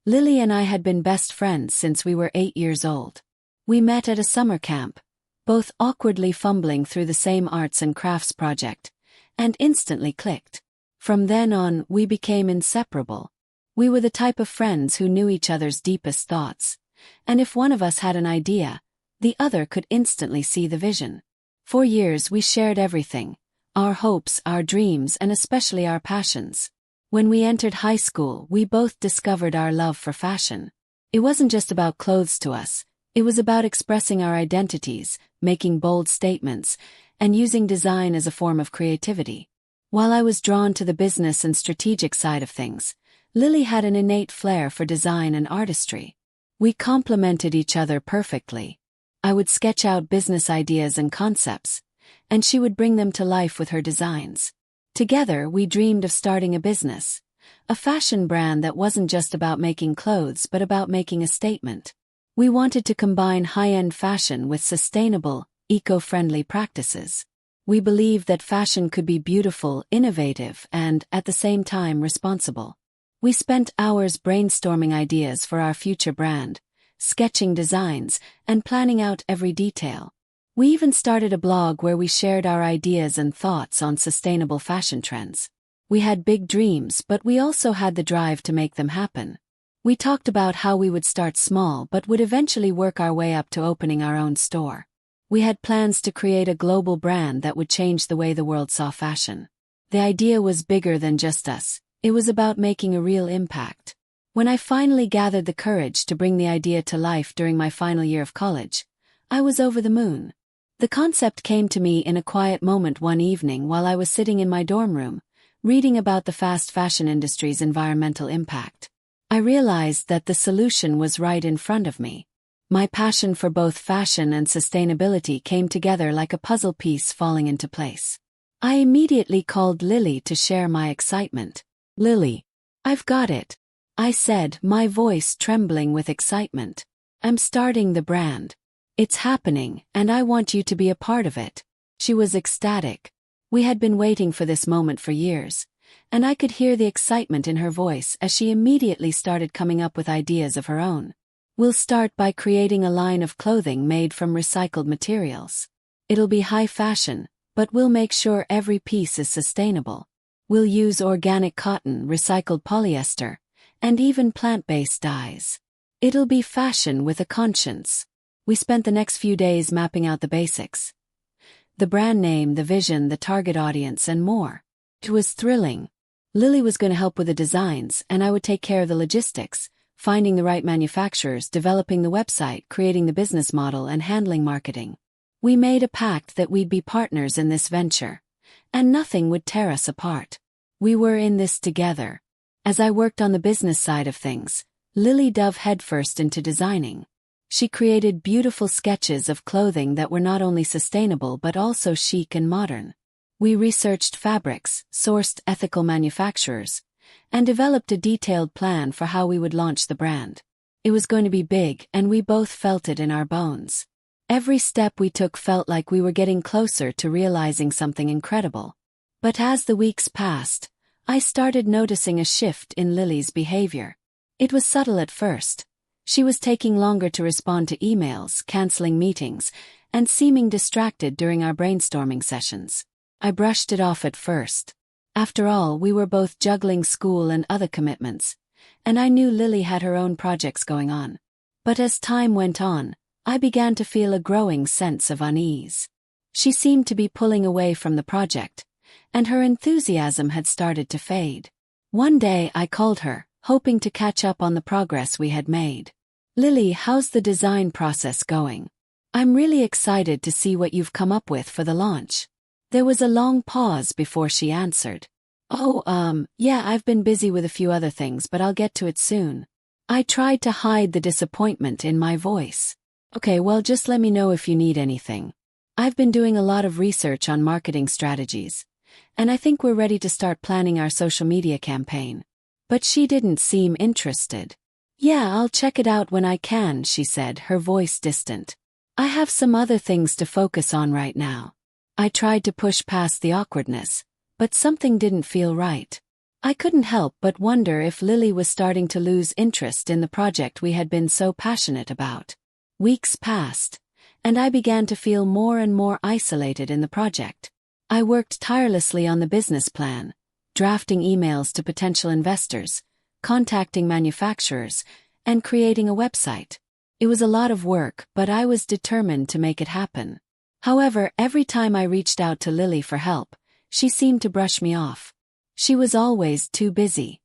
Lily and I had been best friends since we were 8 years old. We met at a summer camp, both awkwardly fumbling through the same arts and crafts project, and instantly clicked. From then on, we became inseparable. We were the type of friends who knew each other's deepest thoughts, and if one of us had an idea, the other could instantly see the vision. For years we shared everything, our hopes, our dreams, and especially our passions. When we entered high school, we both discovered our love for fashion. It wasn't just about clothes to us, it was about expressing our identities, making bold statements, and using design as a form of creativity. While I was drawn to the business and strategic side of things, Lily had an innate flair for design and artistry. We complemented each other perfectly. I would sketch out business ideas and concepts, and she would bring them to life with her designs. Together, we dreamed of starting a business, a fashion brand that wasn't just about making clothes but about making a statement. We wanted to combine high-end fashion with sustainable, eco-friendly practices. We believed that fashion could be beautiful, innovative, and, at the same time, responsible. We spent hours brainstorming ideas for our future brand, sketching designs, and planning out every detail. We even started a blog where we shared our ideas and thoughts on sustainable fashion trends. We had big dreams, but we also had the drive to make them happen. We talked about how we would start small but would eventually work our way up to opening our own store. We had plans to create a global brand that would change the way the world saw fashion. The idea was bigger than just us. It was about making a real impact. When I finally gathered the courage to bring the idea to life during my final year of college, I was over the moon. The concept came to me in a quiet moment one evening while I was sitting in my dorm room, reading about the fast fashion industry's environmental impact. I realized that the solution was right in front of me. My passion for both fashion and sustainability came together like a puzzle piece falling into place. I immediately called Lily to share my excitement. "Lily, I've got it," I said, my voice trembling with excitement. "I'm starting the brand. It's happening, and I want you to be a part of it." She was ecstatic. We had been waiting for this moment for years, and I could hear the excitement in her voice as she immediately started coming up with ideas of her own. "We'll start by creating a line of clothing made from recycled materials. It'll be high fashion, but we'll make sure every piece is sustainable. We'll use organic cotton, recycled polyester, and even plant-based dyes. It'll be fashion with a conscience." We spent the next few days mapping out the basics. The brand name, the vision, the target audience, and more. It was thrilling. Lily was going to help with the designs, and I would take care of the logistics, finding the right manufacturers, developing the website, creating the business model, and handling marketing. We made a pact that we'd be partners in this venture, and nothing would tear us apart. We were in this together. As I worked on the business side of things, Lily dove headfirst into designing. She created beautiful sketches of clothing that were not only sustainable but also chic and modern. We researched fabrics, sourced ethical manufacturers, and developed a detailed plan for how we would launch the brand. It was going to be big, and we both felt it in our bones. Every step we took felt like we were getting closer to realizing something incredible. But as the weeks passed, I started noticing a shift in Lily's behavior. It was subtle at first. She was taking longer to respond to emails, canceling meetings, and seeming distracted during our brainstorming sessions. I brushed it off at first. After all, we were both juggling school and other commitments, and I knew Lily had her own projects going on. But as time went on, I began to feel a growing sense of unease. She seemed to be pulling away from the project, and her enthusiasm had started to fade. One day I called her, hoping to catch up on the progress we had made. "Lily, how's the design process going? I'm really excited to see what you've come up with for the launch." There was a long pause before she answered. Yeah, I've been busy with a few other things, but I'll get to it soon." I tried to hide the disappointment in my voice. "Okay, well, just let me know if you need anything. I've been doing a lot of research on marketing strategies, and I think we're ready to start planning our social media campaign." But she didn't seem interested. "Yeah, I'll check it out when I can," she said, her voice distant. "I have some other things to focus on right now." I tried to push past the awkwardness, but something didn't feel right. I couldn't help but wonder if Lily was starting to lose interest in the project we had been so passionate about. Weeks passed, and I began to feel more and more isolated in the project. I worked tirelessly on the business plan, drafting emails to potential investors, contacting manufacturers, and creating a website. It was a lot of work, but I was determined to make it happen. However, every time I reached out to Lily for help, she seemed to brush me off. She was always too busy,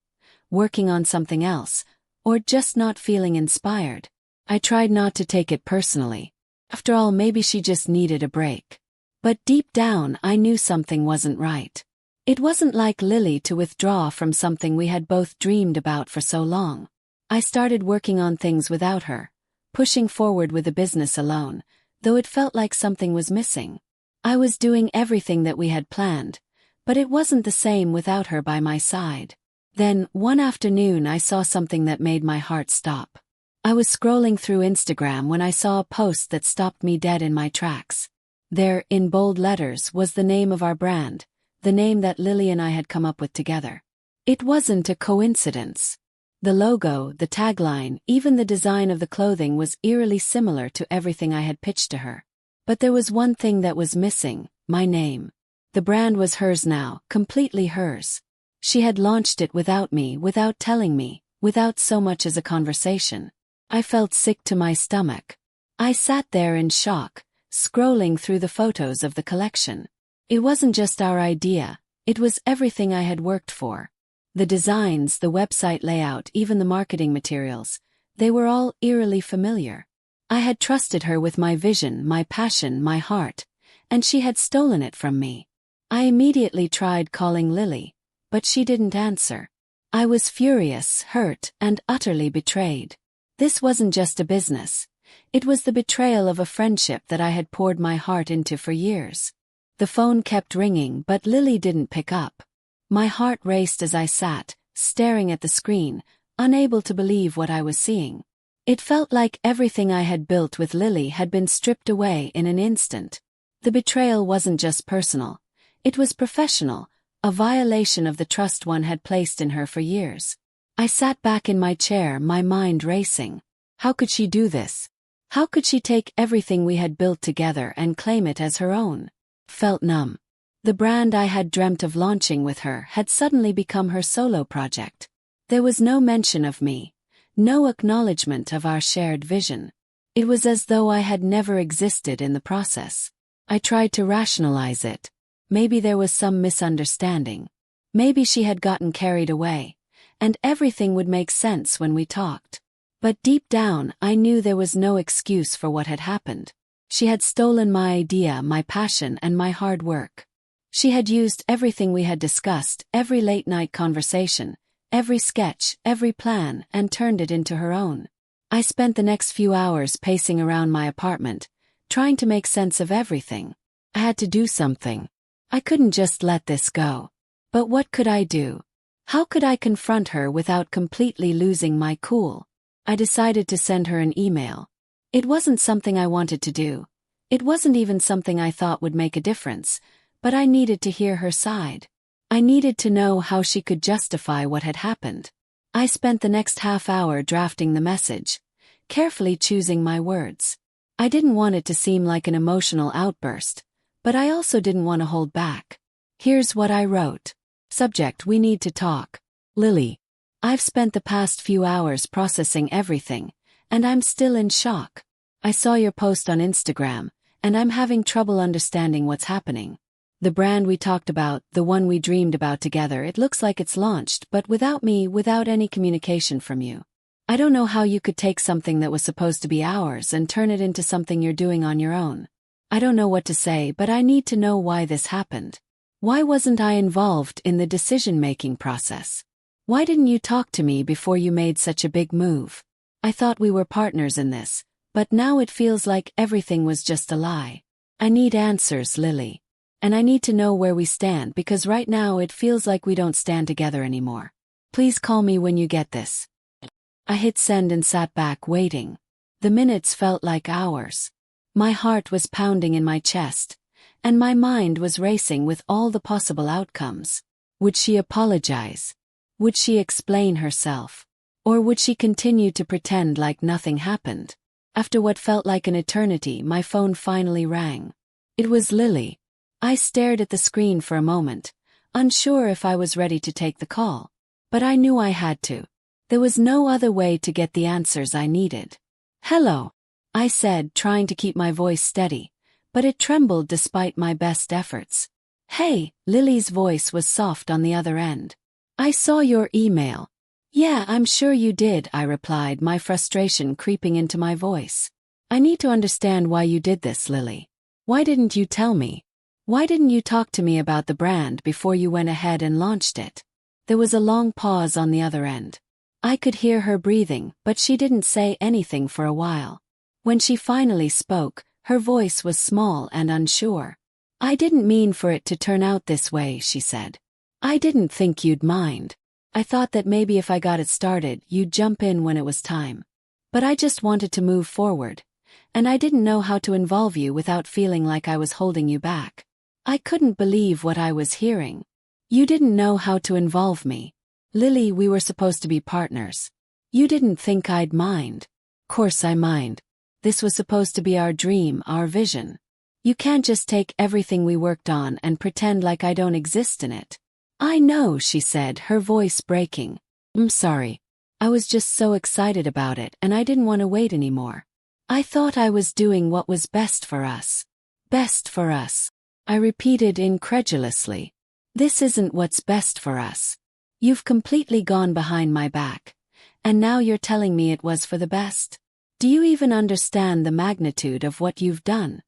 working on something else, or just not feeling inspired. I tried not to take it personally. After all, maybe she just needed a break. But deep down, I knew something wasn't right. It wasn't like Lily to withdraw from something we had both dreamed about for so long. I started working on things without her, pushing forward with the business alone, though it felt like something was missing. I was doing everything that we had planned, but it wasn't the same without her by my side. Then, one afternoon, I saw something that made my heart stop. I was scrolling through Instagram when I saw a post that stopped me dead in my tracks. There, in bold letters, was the name of our brand, the name that Lily and I had come up with together. It wasn't a coincidence. The logo, the tagline, even the design of the clothing was eerily similar to everything I had pitched to her. But there was one thing that was missing: my name. The brand was hers now, completely hers. She had launched it without me, without telling me, without so much as a conversation. I felt sick to my stomach. I sat there in shock, scrolling through the photos of the collection. It wasn't just our idea, it was everything I had worked for. The designs, the website layout, even the marketing materials, they were all eerily familiar. I had trusted her with my vision, my passion, my heart, and she had stolen it from me. I immediately tried calling Lily, but she didn't answer. I was furious, hurt, and utterly betrayed. This wasn't just a business. It was the betrayal of a friendship that I had poured my heart into for years. The phone kept ringing, but Lily didn't pick up. My heart raced as I sat, staring at the screen, unable to believe what I was seeing. It felt like everything I had built with Lily had been stripped away in an instant. The betrayal wasn't just personal. It was professional, a violation of the trust one had placed in her for years. I sat back in my chair, my mind racing. How could she do this? How could she take everything we had built together and claim it as her own? Felt numb. The brand I had dreamt of launching with her had suddenly become her solo project. There was no mention of me, no acknowledgement of our shared vision. It was as though I had never existed in the process. I tried to rationalize it. Maybe there was some misunderstanding. Maybe she had gotten carried away, and everything would make sense when we talked. But deep down, I knew there was no excuse for what had happened. She had stolen my idea, my passion, and my hard work. She had used everything we had discussed, every late-night conversation, every sketch, every plan, and turned it into her own. I spent the next few hours pacing around my apartment, trying to make sense of everything. I had to do something. I couldn't just let this go. But what could I do? How could I confront her without completely losing my cool? I decided to send her an email. It wasn't something I wanted to do. It wasn't even something I thought would make a difference, but I needed to hear her side. I needed to know how she could justify what had happened. I spent the next half hour drafting the message, carefully choosing my words. I didn't want it to seem like an emotional outburst, but I also didn't want to hold back. Here's what I wrote. Subject: we need to talk. Lily. I've spent the past few hours processing everything, and I'm still in shock. I saw your post on Instagram, and I'm having trouble understanding what's happening. The brand we talked about, the one we dreamed about together, it looks like it's launched, but without me, without any communication from you. I don't know how you could take something that was supposed to be ours and turn it into something you're doing on your own. I don't know what to say, but I need to know why this happened. Why wasn't I involved in the decision-making process? Why didn't you talk to me before you made such a big move? I thought we were partners in this, but now it feels like everything was just a lie. I need answers, Lily. And I need to know where we stand, because right now it feels like we don't stand together anymore. Please call me when you get this. I hit send and sat back waiting. The minutes felt like hours. My heart was pounding in my chest, and my mind was racing with all the possible outcomes. Would she apologize? Would she explain herself? Or would she continue to pretend like nothing happened? After what felt like an eternity, my phone finally rang. It was Lily. I stared at the screen for a moment, unsure if I was ready to take the call. But I knew I had to. There was no other way to get the answers I needed. "Hello," I said, trying to keep my voice steady, but it trembled despite my best efforts. "Hey," Lily's voice was soft on the other end. "I saw your email." "Yeah, I'm sure you did," I replied, my frustration creeping into my voice. "I need to understand why you did this, Lily. Why didn't you tell me? Why didn't you talk to me about the brand before you went ahead and launched it?" There was a long pause on the other end. I could hear her breathing, but she didn't say anything for a while. When she finally spoke, her voice was small and unsure. "I didn't mean for it to turn out this way," she said. "I didn't think you'd mind. I thought that maybe if I got it started, you'd jump in when it was time. But I just wanted to move forward, and I didn't know how to involve you without feeling like I was holding you back." I couldn't believe what I was hearing. "You didn't know how to involve me. Lily, we were supposed to be partners. You didn't think I'd mind." "Course I mind. This was supposed to be our dream, our vision. You can't just take everything we worked on and pretend like I don't exist in it." "I know," she said, her voice breaking. "I'm sorry. I was just so excited about it and I didn't want to wait anymore. I thought I was doing what was best for us." "Best for us," I repeated incredulously. "This isn't what's best for us. You've completely gone behind my back. And now you're telling me it was for the best? Do you even understand the magnitude of what you've done?"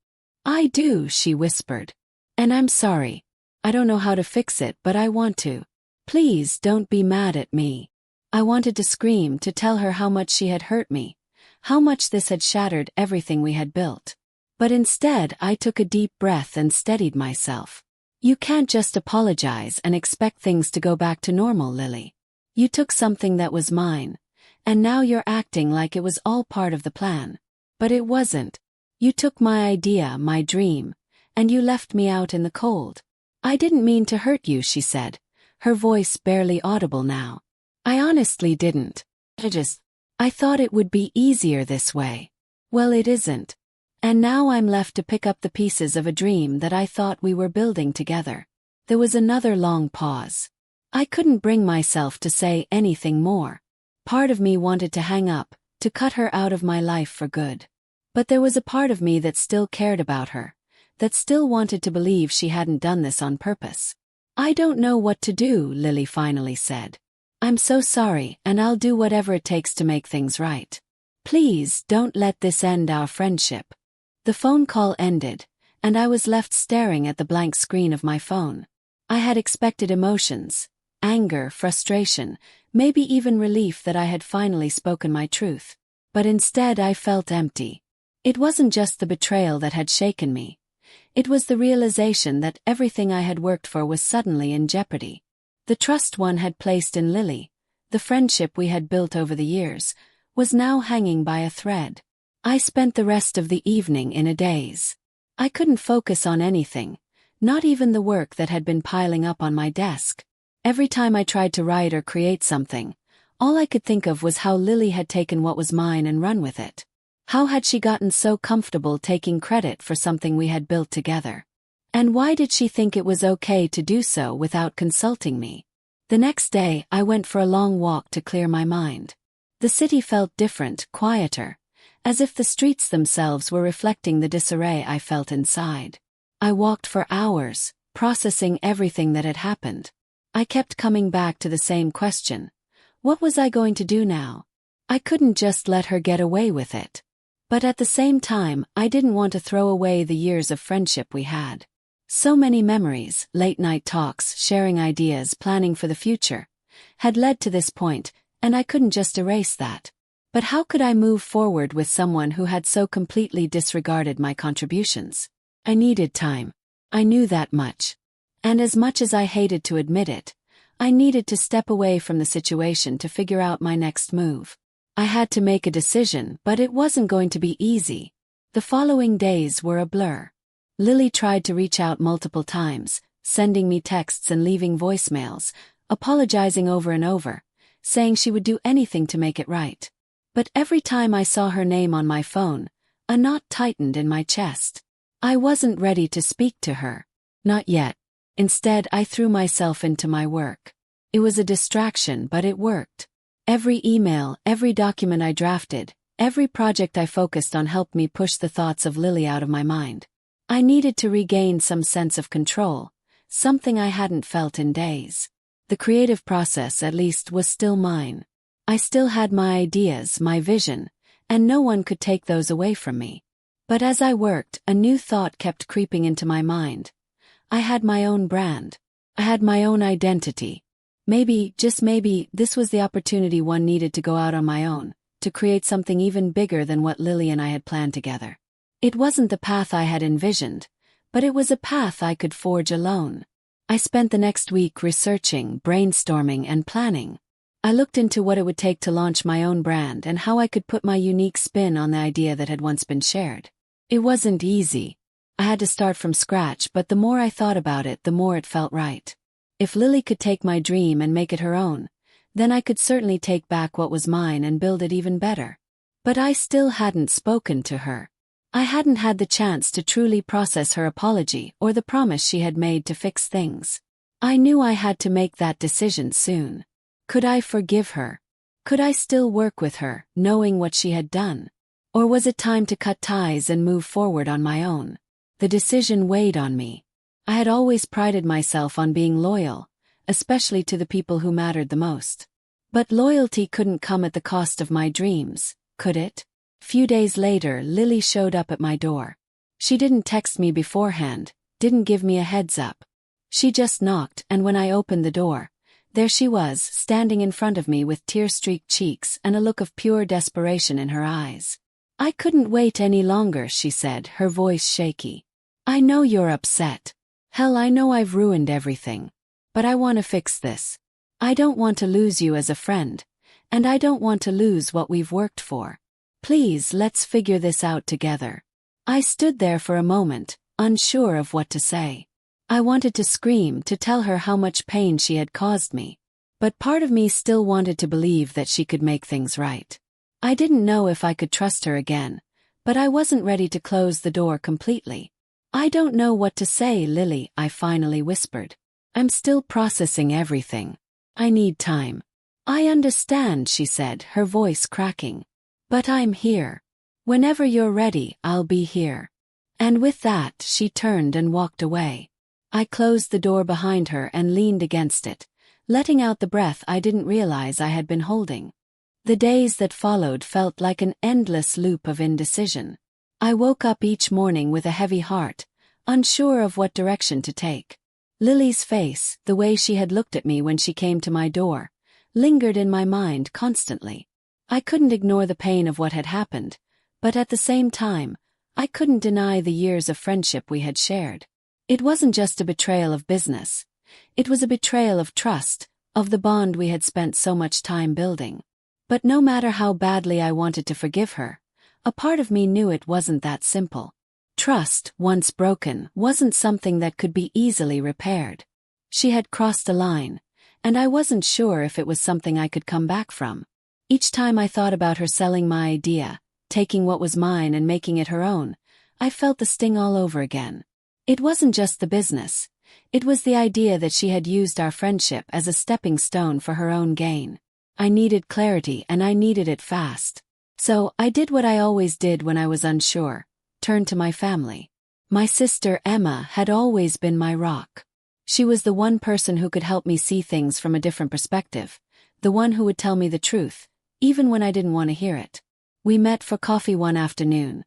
"I do," she whispered. "And I'm sorry. I don't know how to fix it, but I want to. Please don't be mad at me." I wanted to scream, to tell her how much she had hurt me, how much this had shattered everything we had built. But instead I took a deep breath and steadied myself. "You can't just apologize and expect things to go back to normal, Lily. You took something that was mine, and now you're acting like it was all part of the plan. But it wasn't. You took my idea, my dream, and you left me out in the cold." "I didn't mean to hurt you," she said, her voice barely audible now. "I honestly didn't. I thought it would be easier this way. Well, it isn't. And now I'm left to pick up the pieces of a dream that I thought we were building together." There was another long pause. I couldn't bring myself to say anything more. Part of me wanted to hang up, to cut her out of my life for good. But there was a part of me that still cared about her, that still wanted to believe she hadn't done this on purpose. "I don't know what to do," Lily finally said. "I'm so sorry, and I'll do whatever it takes to make things right. Please don't let this end our friendship." The phone call ended, and I was left staring at the blank screen of my phone. I had expected emotions, anger, frustration, maybe even relief that I had finally spoken my truth. But instead I felt empty. It wasn't just the betrayal that had shaken me. It was the realization that everything I had worked for was suddenly in jeopardy. The trust one had placed in Lily, the friendship we had built over the years, was now hanging by a thread. I spent the rest of the evening in a daze. I couldn't focus on anything, not even the work that had been piling up on my desk. Every time I tried to write or create something, all I could think of was how Lily had taken what was mine and run with it. How had she gotten so comfortable taking credit for something we had built together? And why did she think it was okay to do so without consulting me? The next day, I went for a long walk to clear my mind. The city felt different, quieter, as if the streets themselves were reflecting the disarray I felt inside. I walked for hours, processing everything that had happened. I kept coming back to the same question. What was I going to do now? I couldn't just let her get away with it. But at the same time, I didn't want to throw away the years of friendship we had. So many memories, late-night talks, sharing ideas, planning for the future, had led to this point, and I couldn't just erase that. But how could I move forward with someone who had so completely disregarded my contributions? I needed time. I knew that much. And as much as I hated to admit it, I needed to step away from the situation to figure out my next move. I had to make a decision, but it wasn't going to be easy. The following days were a blur. Lily tried to reach out multiple times, sending me texts and leaving voicemails, apologizing over and over, saying she would do anything to make it right. But every time I saw her name on my phone, a knot tightened in my chest. I wasn't ready to speak to her. Not yet. Instead, I threw myself into my work. It was a distraction, but it worked. Every email, every document I drafted, every project I focused on helped me push the thoughts of Lily out of my mind. I needed to regain some sense of control, something I hadn't felt in days. The creative process, at least, was still mine. I still had my ideas, my vision, and no one could take those away from me. But as I worked, a new thought kept creeping into my mind. I had my own brand. I had my own identity. Maybe, just maybe, this was the opportunity one needed to go out on my own, to create something even bigger than what Lily and I had planned together. It wasn't the path I had envisioned, but it was a path I could forge alone. I spent the next week researching, brainstorming, and planning. I looked into what it would take to launch my own brand and how I could put my unique spin on the idea that had once been shared. It wasn't easy. I had to start from scratch, but the more I thought about it, the more it felt right. If Lily could take my dream and make it her own, then I could certainly take back what was mine and build it even better. But I still hadn't spoken to her. I hadn't had the chance to truly process her apology or the promise she had made to fix things. I knew I had to make that decision soon. Could I forgive her? Could I still work with her, knowing what she had done? Or was it time to cut ties and move forward on my own? The decision weighed on me. I had always prided myself on being loyal, especially to the people who mattered the most. But loyalty couldn't come at the cost of my dreams, could it? Few days later, Lily showed up at my door. She didn't text me beforehand, didn't give me a heads up. She just knocked, and when I opened the door, there she was, standing in front of me with tear-streaked cheeks and a look of pure desperation in her eyes. "I couldn't wait any longer," she said, her voice shaky. "I know you're upset. Hell, I know I've ruined everything. But I want to fix this. I don't want to lose you as a friend, and I don't want to lose what we've worked for. Please, let's figure this out together." I stood there for a moment, unsure of what to say. I wanted to scream, to tell her how much pain she had caused me. But part of me still wanted to believe that she could make things right. I didn't know if I could trust her again, but I wasn't ready to close the door completely. "I don't know what to say, Lily," I finally whispered. "I'm still processing everything. I need time." "I understand," she said, her voice cracking. "But I'm here. Whenever you're ready, I'll be here." And with that, she turned and walked away. I closed the door behind her and leaned against it, letting out the breath I didn't realize I had been holding. The days that followed felt like an endless loop of indecision. I woke up each morning with a heavy heart, unsure of what direction to take. Lily's face, the way she had looked at me when she came to my door, lingered in my mind constantly. I couldn't ignore the pain of what had happened, but at the same time, I couldn't deny the years of friendship we had shared. It wasn't just a betrayal of business. It was a betrayal of trust, of the bond we had spent so much time building. But no matter how badly I wanted to forgive her, a part of me knew it wasn't that simple. Trust, once broken, wasn't something that could be easily repaired. She had crossed a line, and I wasn't sure if it was something I could come back from. Each time I thought about her selling my idea, taking what was mine and making it her own, I felt the sting all over again. It wasn't just the business. It was the idea that she had used our friendship as a stepping stone for her own gain. I needed clarity, and I needed it fast. So, I did what I always did when I was unsure, turned to my family. My sister Emma had always been my rock. She was the one person who could help me see things from a different perspective, the one who would tell me the truth, even when I didn't want to hear it. We met for coffee one afternoon,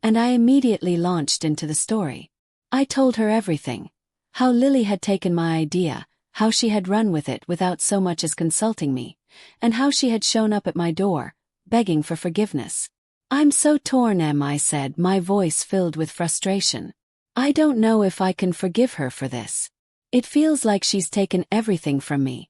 and I immediately launched into the story. I told her everything. How Lily had taken my idea, how she had run with it without so much as consulting me, and how she had shown up at my door, begging for forgiveness. "I'm so torn, Em," I said, my voice filled with frustration. "I don't know if I can forgive her for this. It feels like she's taken everything from me,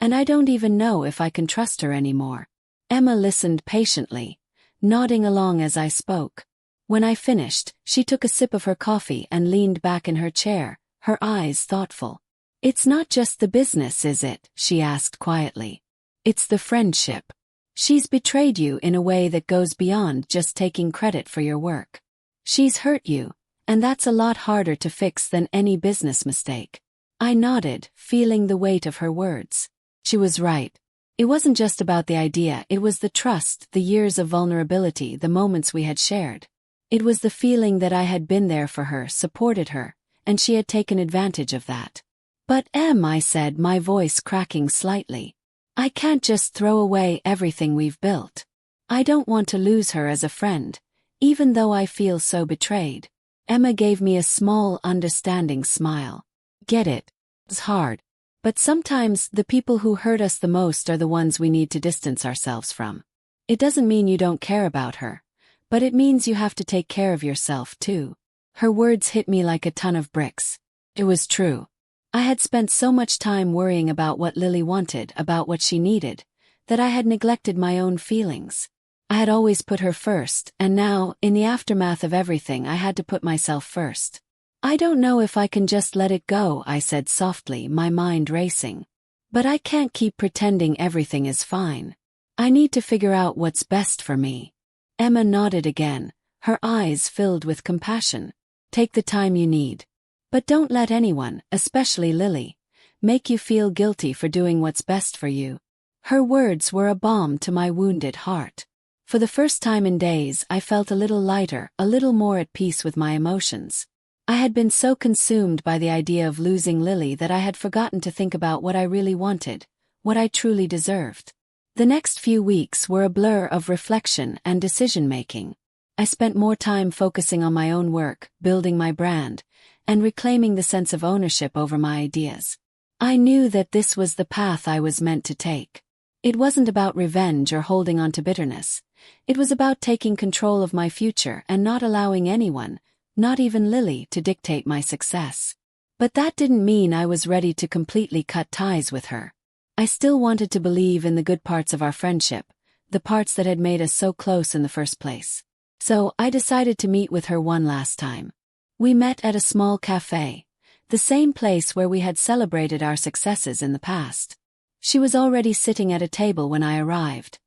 and I don't even know if I can trust her anymore." Emma listened patiently, nodding along as I spoke. When I finished, she took a sip of her coffee and leaned back in her chair, her eyes thoughtful. It's not just the business, is it? She asked quietly. It's the friendship. She's betrayed you in a way that goes beyond just taking credit for your work. She's hurt you, and that's a lot harder to fix than any business mistake. I nodded, feeling the weight of her words. She was right. It wasn't just about the idea, it was the trust, the years of vulnerability, the moments we had shared. It was the feeling that I had been there for her, supported her, and she had taken advantage of that. But I said, my voice cracking slightly. I can't just throw away everything we've built. I don't want to lose her as a friend, even though I feel so betrayed. Emma gave me a small, understanding smile. Get it. It's hard. But sometimes the people who hurt us the most are the ones we need to distance ourselves from. It doesn't mean you don't care about her, but it means you have to take care of yourself too. Her words hit me like a ton of bricks. It was true. I had spent so much time worrying about what Lily wanted, about what she needed, that I had neglected my own feelings. I had always put her first, and now, in the aftermath of everything, I had to put myself first. I don't know if I can just let it go, I said softly, my mind racing. But I can't keep pretending everything is fine. I need to figure out what's best for me. Emma nodded again, her eyes filled with compassion. Take the time you need. But don't let anyone, especially Lily, make you feel guilty for doing what's best for you. Her words were a balm to my wounded heart. For the first time in days, I felt a little lighter, a little more at peace with my emotions. I had been so consumed by the idea of losing Lily that I had forgotten to think about what I really wanted, what I truly deserved. The next few weeks were a blur of reflection and decision-making. I spent more time focusing on my own work, building my brand, and reclaiming the sense of ownership over my ideas. I knew that this was the path I was meant to take. It wasn't about revenge or holding on to bitterness. It was about taking control of my future and not allowing anyone, not even Lily, to dictate my success. But that didn't mean I was ready to completely cut ties with her. I still wanted to believe in the good parts of our friendship, the parts that had made us so close in the first place. So I decided to meet with her one last time. We met at a small cafe, the same place where we had celebrated our successes in the past. She was already sitting at a table when I arrived.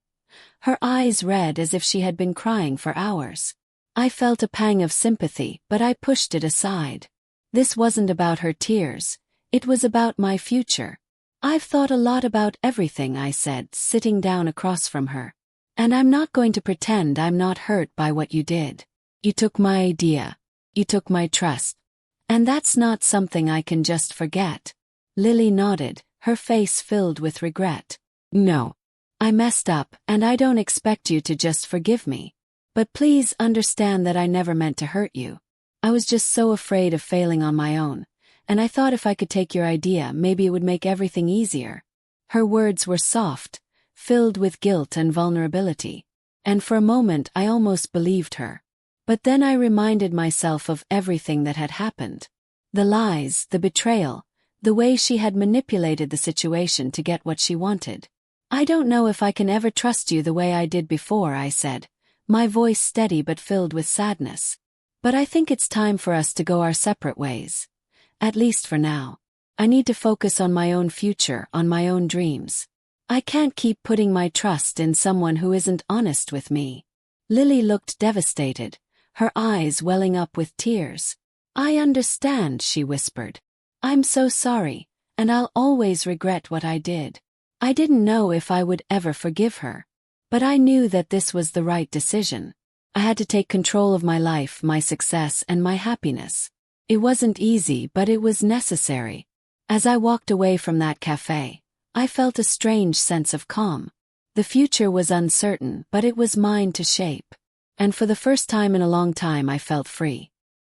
Her eyes red as if she had been crying for hours. I felt a pang of sympathy, but I pushed it aside. This wasn't about her tears. It was about my future. I've thought a lot about everything, I said, sitting down across from her. And I'm not going to pretend I'm not hurt by what you did. You took my idea. You took my trust. And that's not something I can just forget. Lily nodded, her face filled with regret. No. I messed up, and I don't expect you to just forgive me. But please understand that I never meant to hurt you. I was just so afraid of failing on my own, and I thought if I could take your idea, maybe it would make everything easier. Her words were soft, filled with guilt and vulnerability, and for a moment I almost believed her. But then I reminded myself of everything that had happened. The lies, the betrayal, the way she had manipulated the situation to get what she wanted. I don't know if I can ever trust you the way I did before, I said, my voice steady but filled with sadness. But I think it's time for us to go our separate ways. At least for now. I need to focus on my own future, on my own dreams. I can't keep putting my trust in someone who isn't honest with me. Lily looked devastated, her eyes welling up with tears. I understand, she whispered. I'm so sorry, and I'll always regret what I did. I didn't know if I would ever forgive her. But I knew that this was the right decision. I had to take control of my life, my success, and my happiness. It wasn't easy, but it was necessary. As I walked away from that cafe, I felt a strange sense of calm. The future was uncertain, but it was mine to shape. And for the first time in a long time I felt free.